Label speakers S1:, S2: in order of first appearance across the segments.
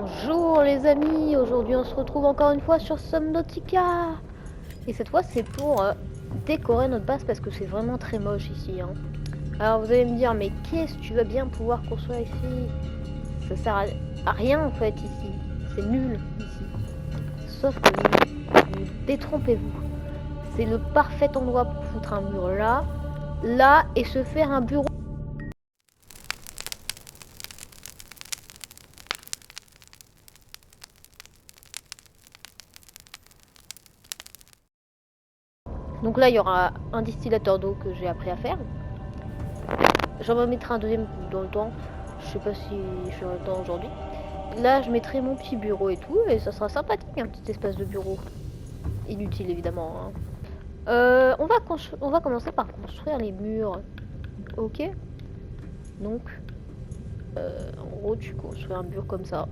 S1: Bonjour les amis, aujourd'hui on se retrouve encore une fois sur Subnautica. Et cette fois c'est pour décorer notre base parce que c'est vraiment très moche ici. Alors vous allez me dire, mais qu'est-ce que tu vas bien pouvoir construire ici? Ça sert à rien en fait ici, c'est nul ici. Sauf que vous détrompez-vous. C'est le parfait endroit pour foutre un mur là et se faire un bureau. Donc là, il y aura un distillateur d'eau que j'ai appris à faire. J'en remettrai un deuxième dans le temps. Je sais pas si j'aurai le temps aujourd'hui. Là, je mettrai mon petit bureau et tout, et ça sera sympathique, un petit espace de bureau. Inutile, évidemment. On va commencer par construire les murs. Ok. Donc, en gros, tu construis un mur comme ça.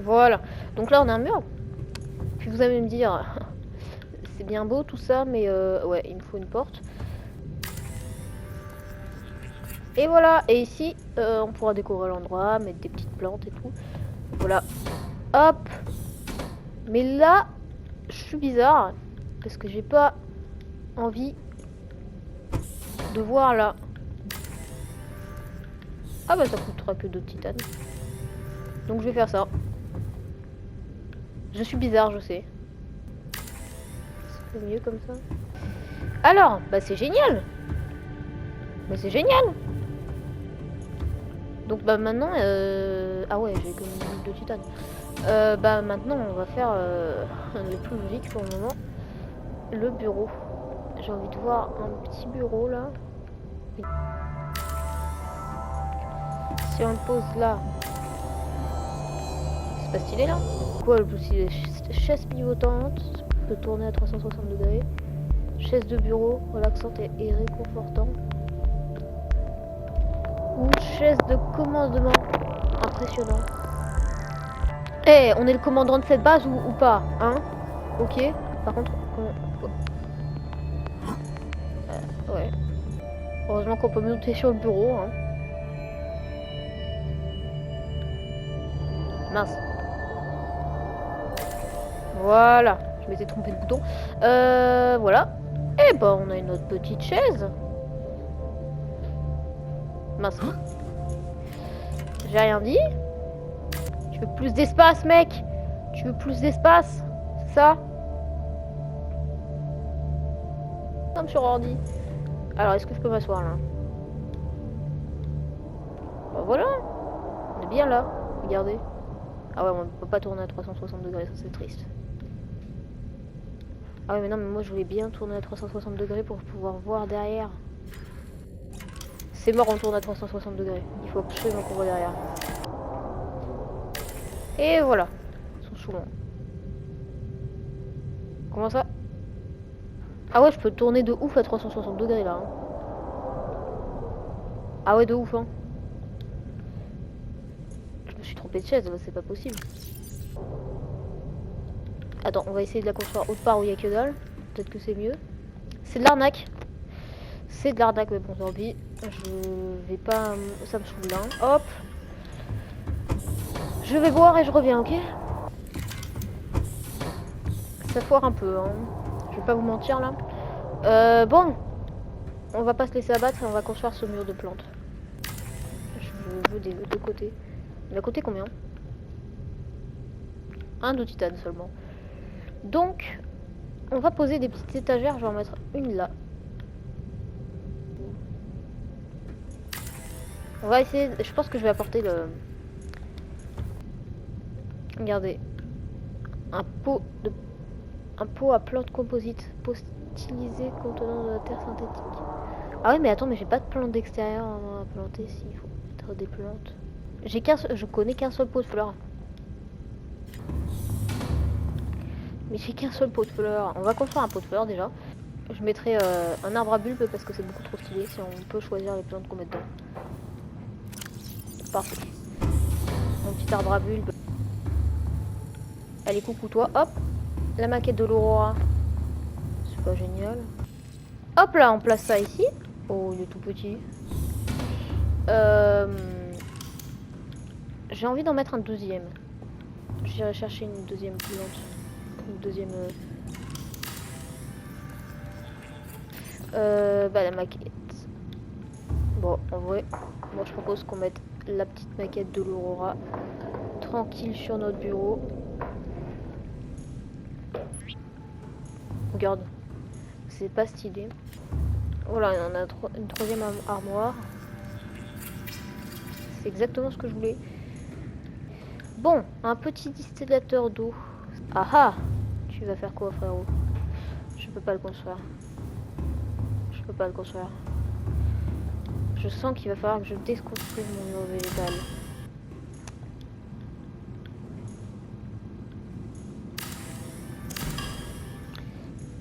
S1: Voilà. Donc là, on a un mur. Puis vous allez me dire, c'est bien beau tout ça, mais ouais, il me faut une porte. Et voilà. Et ici, on pourra décorer l'endroit, mettre des petites plantes et tout. Voilà. Hop. Mais là, je suis bizarre. Parce que j'ai pas envie de voir là. Ah bah ça coûtera que 2 titanes. Donc je vais faire ça. Je suis bizarre, je sais. C'est mieux comme ça. Alors, bah c'est génial. Mais c'est génial. Donc bah maintenant, ah ouais, j'ai que 2 titanes. Bah maintenant, on va faire le plus logique pour le moment, le bureau. J'ai envie de voir un petit bureau là. Oui. Si on le pose là, c'est pas stylé là. Quoi le plus stylé? Chaise pivotante, peut tourner à 360 degrés. Chaise de bureau, relaxante et réconfortante. Ou chaise de commandement, impressionnant. Eh, on est le commandant de cette base ou pas, hein? Ok. Par contre, ouais. Heureusement qu'on peut monter sur le bureau, hein. Mince. Voilà. Je m'étais trompé de bouton. Voilà. Et bah, on a une autre petite chaise. Mince. J'ai rien dit. Tu veux plus d'espace, mec? Tu veux plus d'espace? C'est ça? Comme sur ordi. Alors, est-ce que je peux m'asseoir là? Bah voilà. On est bien là. Regardez. Ah ouais, on peut pas tourner à 360 degrés, ça c'est triste. Ah ouais, mais non, mais moi je voulais bien tourner à 360 degrés pour pouvoir voir derrière. C'est mort, on tourne à 360 degrés. Il faut absolument qu'on voit derrière. Et voilà. Ils sont saoulants. Comment ça? Ah ouais, je peux tourner de ouf à 360 degrés là. Ah ouais, de ouf, hein. Je me suis trompé de chaise, c'est pas possible. Attends, on va essayer de la construire autre part où il y a que dalle. Peut-être que c'est mieux. C'est de l'arnaque. C'est de l'arnaque, mais bon, tant pis. Je vais pas... Ça me saoule là. Hop. Je vais boire et je reviens, ok? Ça foire un peu, hein. Je vais pas vous mentir, là. Bon. On va pas se laisser abattre et on va construire ce mur de plantes. Je veux des deux côtés. D'un côté combien? Un de titane seulement. Donc, on va poser des petites étagères. Je vais en mettre une là. On va essayer. Je pense que je vais apporter le. Regardez. Un pot à plantes composites. Pot stylisé contenant de la terre synthétique. Ah ouais, mais attends, mais j'ai pas de plantes d'extérieur à planter. S'il faut mettre des plantes. Je connais qu'un seul pot de fleurs. Mais j'ai qu'un seul pot de fleurs. On va construire un pot de fleurs déjà. Je mettrai un arbre à bulbe parce que c'est beaucoup trop stylé si on peut choisir les plantes qu'on met dedans. Parfait. Mon petit arbre à bulbe. Allez, coucou toi. Hop. La maquette de l'Aurora. c'est pas génial. Hop là, on place ça ici. Oh, il est tout petit. J'ai envie d'en mettre un deuxième. J'irai chercher une deuxième plante. Une deuxième... bah la maquette. Bon, en vrai, moi je propose qu'on mette la petite maquette de l'Aurora tranquille sur notre bureau. Regarde, c'est pas stylé. Voilà, on a une troisième armoire. C'est exactement ce que je voulais. Bon, un petit distillateur d'eau. Ah ah! Tu vas faire quoi, frérot? Je peux pas le construire. Je peux pas le construire. Je sens qu'il va falloir que je déconstruise mon mur végétal.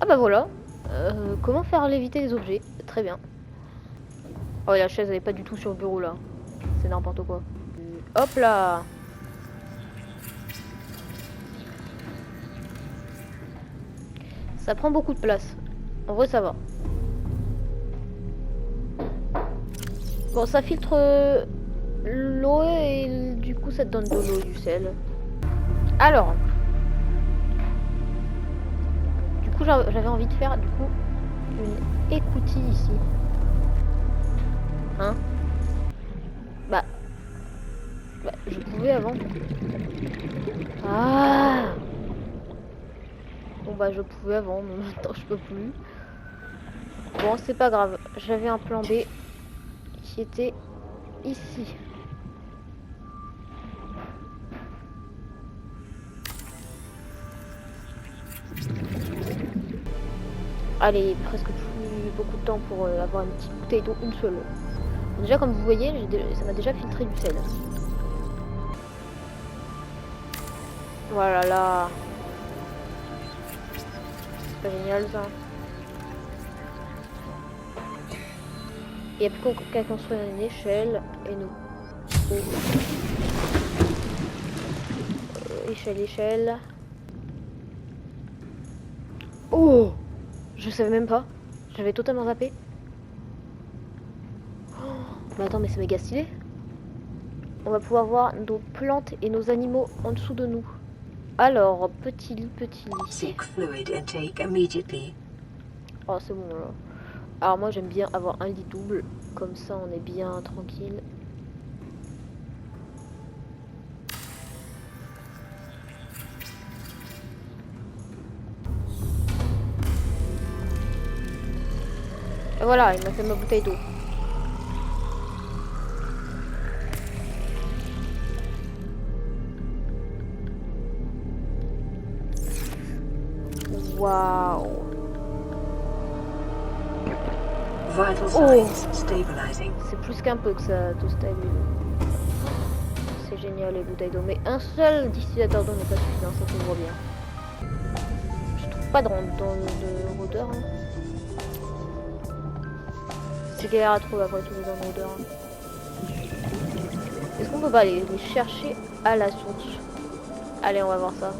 S1: Ah bah voilà. Comment faire léviter les objets? Très bien. Oh, la chaise elle est pas du tout sur le bureau là. C'est n'importe quoi. Hop là. Ça prend beaucoup de place. En vrai ça va. Bon, ça filtre l'eau et du coup ça te donne de l'eau et du sel. Alors. Du coup j'avais envie de faire du coup une écoutille ici. Hein? Bah je pouvais avant. Ah! Bon bah je pouvais avant, mais maintenant je peux plus. Bon, c'est pas grave. J'avais un plan B qui était ici. Allez, presque plus beaucoup de temps pour avoir une petite bouteille d'eau, une seule. Déjà, comme vous voyez, ça m'a déjà filtré du sel. Voilà là. C'est pas génial ça. Il n'y a plus qu'à construire une échelle et nous. Échelle. Oh! Je savais même pas. J'avais totalement zappé. Oh, mais attends, mais c'est méga stylé. On va pouvoir voir nos plantes et nos animaux en dessous de nous. Alors, petit lit.
S2: Seek fluid intake immediately.
S1: Oh, c'est bon là. Alors moi j'aime bien avoir un lit double. Comme ça on est bien tranquille. Et voilà, il m'a fait ma bouteille d'eau. Waouh.
S2: Vital signs stabilizing.
S1: C'est plus qu'un peu que ça, tout stabilise. C'est génial les bouteilles d'eau. Mais un seul distillateur d'eau n'est pas suffisant, ça se voit bien. Je trouve pas de rôdeur. Hein. C'est galère à trouver après tous les ans de rôdeur. Hein. Est-ce qu'on peut pas aller les chercher à la source? Allez, on va voir ça.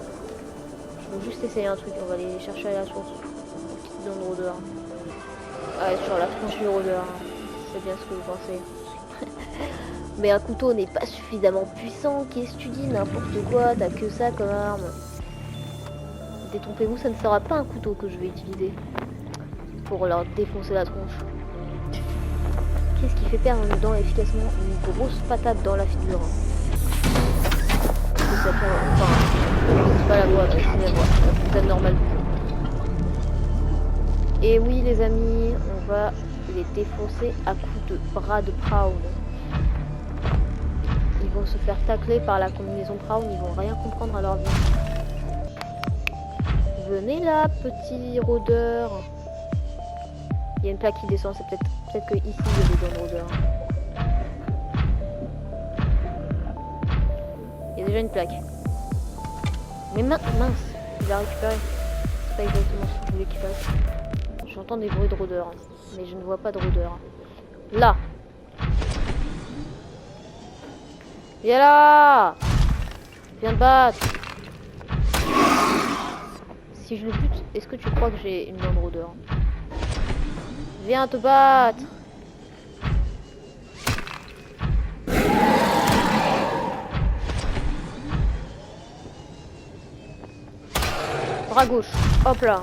S1: Je veux juste essayer un truc, on va aller les chercher à la source. Petite zone de rôdeur. Ouais, sur la tronche du rôdeur. C'est bien ce que vous pensez. Mais un couteau n'est pas suffisamment puissant. Qu'est-ce que tu dis? N'importe quoi, t'as que ça comme arme. Détrompez-vous, ça ne sera pas un couteau que je vais utiliser pour leur défoncer la tronche. Qu'est-ce qui fait perdre une dent efficacement? Une grosse patate dans la figure. Enfin, c'est pas la voix, mais c'est la voix. C'est normal. Et oui les amis, on va les défoncer à coups de bras de Prowl. Ils vont se faire tacler par la combinaison Prowl, ils vont rien comprendre à leur vie. Venez là, petit rôdeur. Il y a une plaque qui descend, c'est peut-être que ici il y a des zones rôdeurs. Il y a déjà une plaque. Mais mince, il a récupéré. C'est pas exactement ce que je voulais qu'il fasse. J'entends des bruits de rôdeurs, mais je ne vois pas de rôdeurs. Là! Viens là! Viens te battre! si je le bute, est-ce que tu crois que j'ai une bonne odeur? Viens te battre. Bras gauche. Hop là.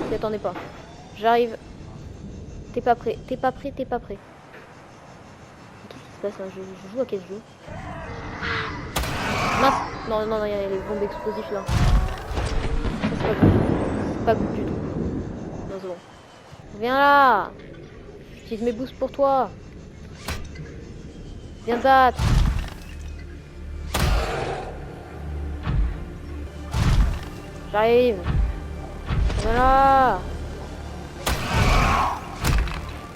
S1: T'y attendais pas. J'arrive. T'es pas prêt. T'es pas prêt. T'es pas prêt. Qu'est-ce qui se passe là? Je joue à quel jeu? Mince. Non, non, non, il y a les bombes explosives là. Ça, c'est pas good. C'est pas good du tout. Non, c'est bon. Viens là. J'utilise mes boosts pour toi. Viens te battre. J'arrive. Voilà.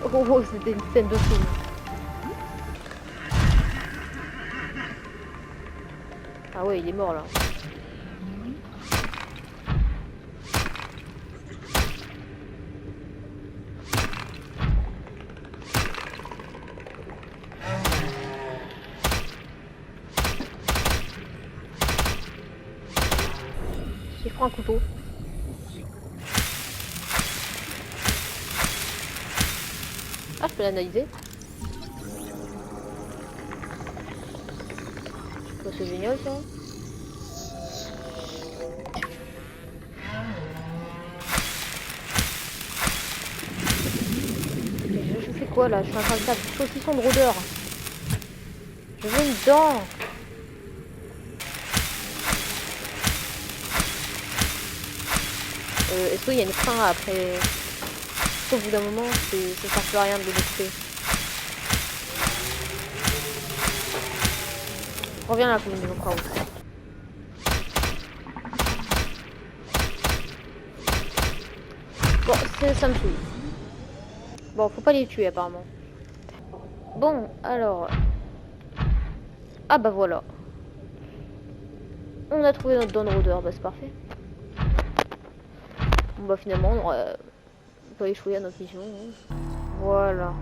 S1: Oh, oh, c'était une scène de film. Ah ouais, il est mort là. J'ai pris un couteau. Ah, je peux l'analyser. Bah, c'est génial ça. Mais je fais quoi là? Je suis en train de faire du saucisson de rôdeur. Je veux une dent. Est-ce qu'il y a une fin après? Au bout d'un moment, ça sert plus à rien de les découper. Reviens là, comme une croix. Bon, ça me saoule. Bon, faut pas les tuer apparemment. Bon, alors. Ah bah voilà. On a trouvé notre Dawn Rôdeur, bah c'est parfait. Bon bah finalement, on aurait pas échoué à notre mission. Hein. Voilà.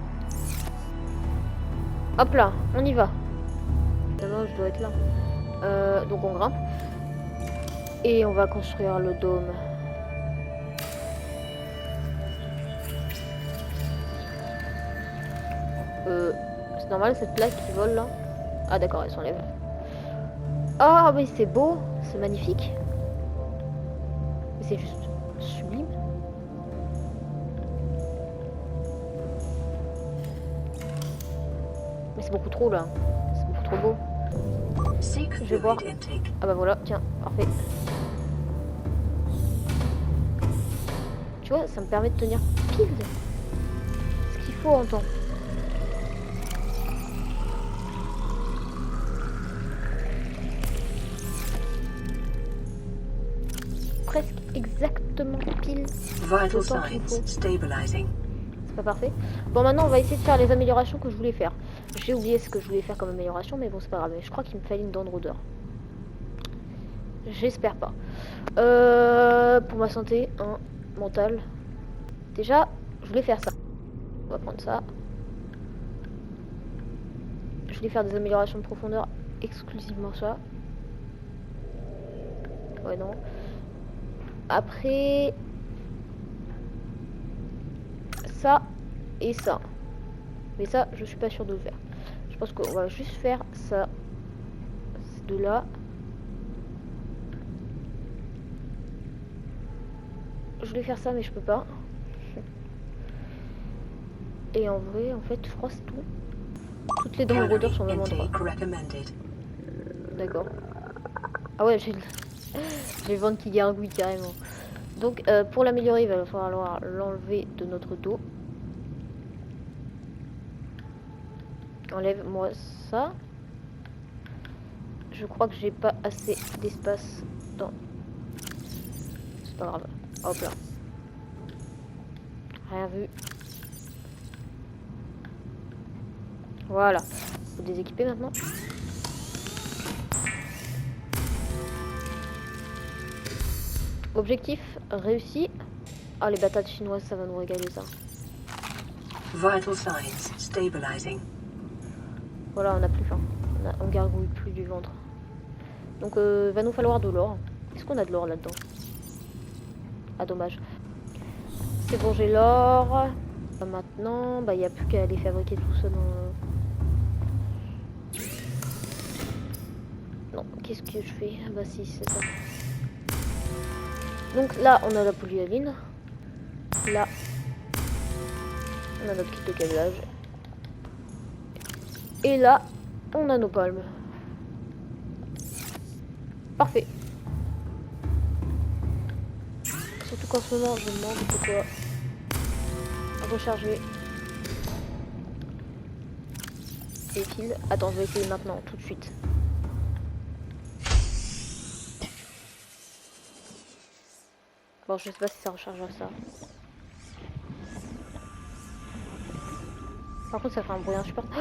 S1: Hop là, on y va. Maintenant, je dois être là. Donc on grimpe. Et on va construire le dôme. C'est normal cette plaque qui vole là? Ah d'accord, elle s'enlève. Ah mais c'est beau, c'est magnifique. Mais c'est juste sublime. Mais c'est beaucoup trop là. C'est beaucoup trop beau. Je vais voir. Ah bah voilà, tiens, parfait. Tu vois, ça me permet de tenir pile ce qu'il faut en temps. Presque exactement pile.
S2: Vital signs stabilizing.
S1: C'est pas parfait. Bon, maintenant on va essayer de faire les améliorations que je voulais faire. J'ai oublié ce que je voulais faire comme amélioration, mais bon, c'est pas grave. Mais je crois qu'il me fallait une dent de rôdeur. J'espère pas. Pour ma santé, mentale. Déjà, je voulais faire ça. On va prendre ça. Je voulais faire des améliorations de profondeur exclusivement ça. Ouais, non. Après, ça et ça. Mais ça, je suis pas sûre de le faire. Je pense qu'on va juste faire ça. Ces deux-là. Je voulais faire ça, mais je peux pas. Et en vrai, en fait, je crois que c'est tout. Toutes les dents de rôdeur sont vraiment droites. D'accord. Ah ouais, j'ai le ventre qui gargouille carrément. Donc, pour l'améliorer, il va falloir l'enlever de notre dos. Enlève-moi ça. Je crois que j'ai pas assez d'espace dans... C'est pas grave. Hop là. Rien vu. Voilà. Faut déséquiper maintenant. Objectif réussi. Ah, les patates chinoises, ça va nous régaler ça.
S2: Vital signs stabilizing.
S1: Voilà, on a plus faim. On gargouille plus du ventre. Donc, va nous falloir de l'or. Est-ce qu'on a de l'or là-dedans? Ah dommage. C'est bon, j'ai l'or. Maintenant, bah il n'y a plus qu'à aller fabriquer tout ça dans... Non, qu'est-ce que je fais? Ah bah si, c'est ça. Donc là, on a la polyaline. Là, on a notre kit de câblage. Et là, on a nos palmes. Parfait. Surtout qu'en ce moment, je me demande de quoi recharger les fils. Attends, je vais essayer maintenant, tout de suite. Bon, je sais pas si ça recharge à ça. Par contre, ça fait un bruit insupportable.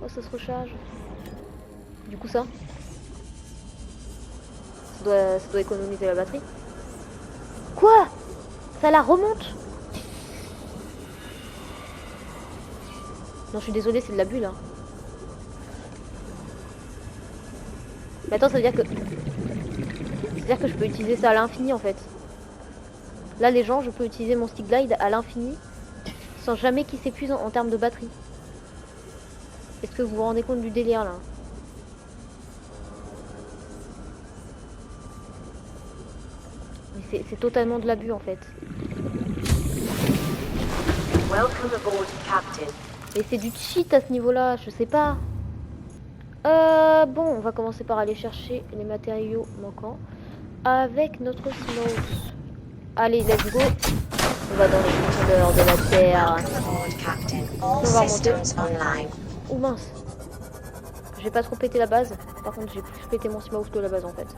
S1: Oh, ça se recharge. Du coup, ça doit économiser la batterie. Quoi? Ça la remonte? Non, je suis désolée, c'est de l'abus là. Mais attends, ça veut dire que... C'est-à-dire que je peux utiliser ça à l'infini en fait. Là, les gens, je peux utiliser mon stick glide à l'infini sans jamais qu'il s'épuise en termes de batterie. Est-ce que vous vous rendez compte du délire là? Mais c'est totalement de l'abus en fait.
S2: Welcome aboard, Captain.
S1: Et c'est du cheat à ce niveau-là, je sais pas. Bon, on va commencer par aller chercher les matériaux manquants avec notre smoke. Allez, let's go. On va dans les profondeurs de la terre. On va remonter. Oh mince. J'ai pas trop pété la base. Par contre, j'ai plus pété mon smoke que la base en fait.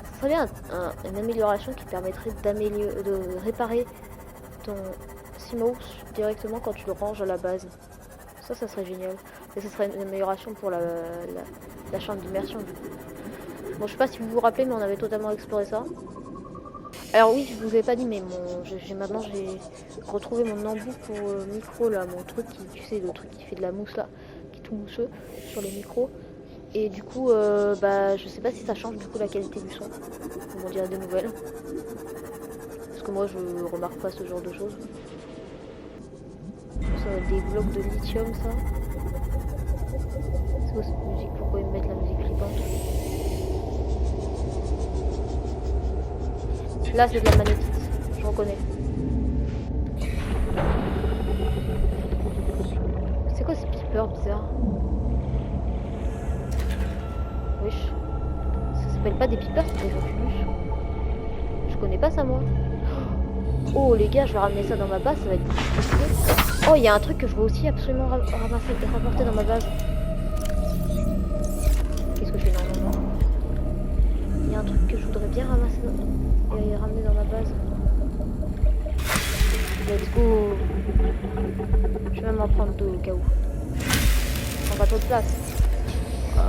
S1: Ça serait bien une amélioration qui permettrait de réparer ton smoke directement quand tu le ranges à la base. Ça serait génial. Et ce serait une amélioration pour la chambre d'immersion du coup. Bon, je sais pas si vous vous rappelez, mais on avait totalement exploré ça. Alors oui, je vous avais pas dit, mais maintenant j'ai retrouvé mon embout pour micro là, mon truc qui, tu sais, le truc qui fait de la mousse là, qui est tout mousseux sur les micros. Et du coup, bah je sais pas si ça change du coup la qualité du son. On dirait des nouvelles. Parce que moi je remarque pas ce genre de choses. Ça va être des blocs de lithium ça. C'est quoi cette musique? Pourquoi ils me mettent la musique flippante? Là c'est de la magnétite, je reconnais. C'est quoi ces beepers bizarres? Wesh. Ça s'appelle pas des beepers, c'est des Oculus. Je connais pas ça moi. Oh les gars, je vais ramener ça dans ma base, ça va être compliqué. Oh, il y a un truc que je veux aussi absolument ramasser et rapporter dans ma base. Qu'est-ce que je fais? Non. Il y a un truc que je voudrais bien ramasser et ramener dans ma base. Let's go. Je vais même en prendre deux au cas où. On va trop de place.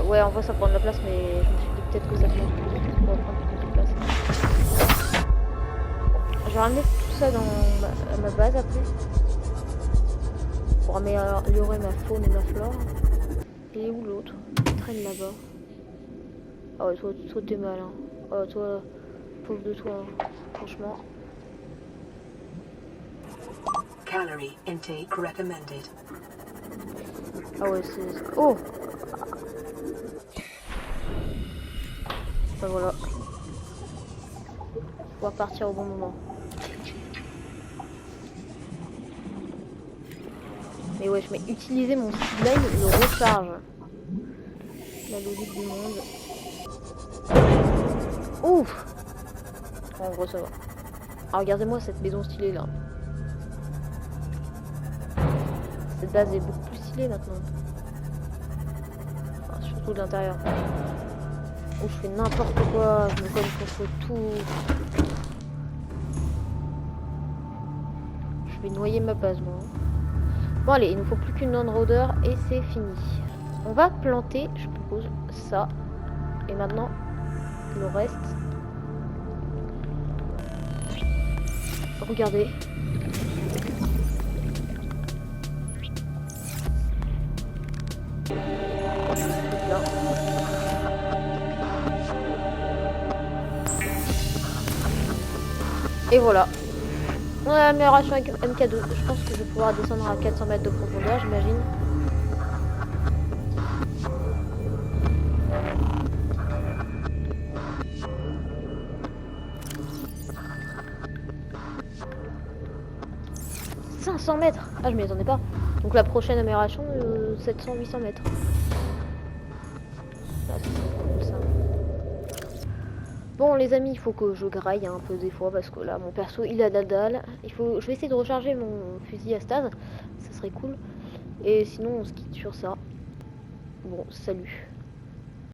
S1: Ouais, en vrai ça prend de la place, mais je me suis dit peut-être que ça peut prendre plus de place. Je vais ramener tout ça dans ma base après. Pour améliorer ma faune et ma flore. Et où l'autre? Il traîne là-bas. Ah ouais, toi t'es mal hein. Oh toi, pauvre de toi, hein. Franchement.
S2: Calorie intake recommended.
S1: Ah ouais, c'est... Oh! Ben voilà. On va partir au bon moment. Mais wesh, mais utiliser mon slime le recharge. La logique du monde. Ouf! En gros ça va. Ah, regardez-moi cette maison stylée là. Cette base est beaucoup plus stylée maintenant. Enfin, surtout de l'intérieur. Oh, je fais n'importe quoi, je me colle contre tout. Je vais noyer ma base moi. Bon allez, il nous faut plus qu'une on-roader et c'est fini. On va planter, je propose ça. Et maintenant, le reste. Regardez. Et voilà. On a l'amélioration avec MK2. Je pense que je vais pouvoir descendre à 400 mètres de profondeur, j'imagine. « 500 mètres !» Ah, je m'y attendais pas. Donc la prochaine amélioration, 700-800 mètres. Ah, c'est cool, ça. Bon, les amis, il faut que je graille un peu des fois parce que là, mon perso, il a la dalle. Je vais essayer de recharger mon fusil à stase. Ça serait cool. Et sinon, on se quitte sur ça. Bon, salut.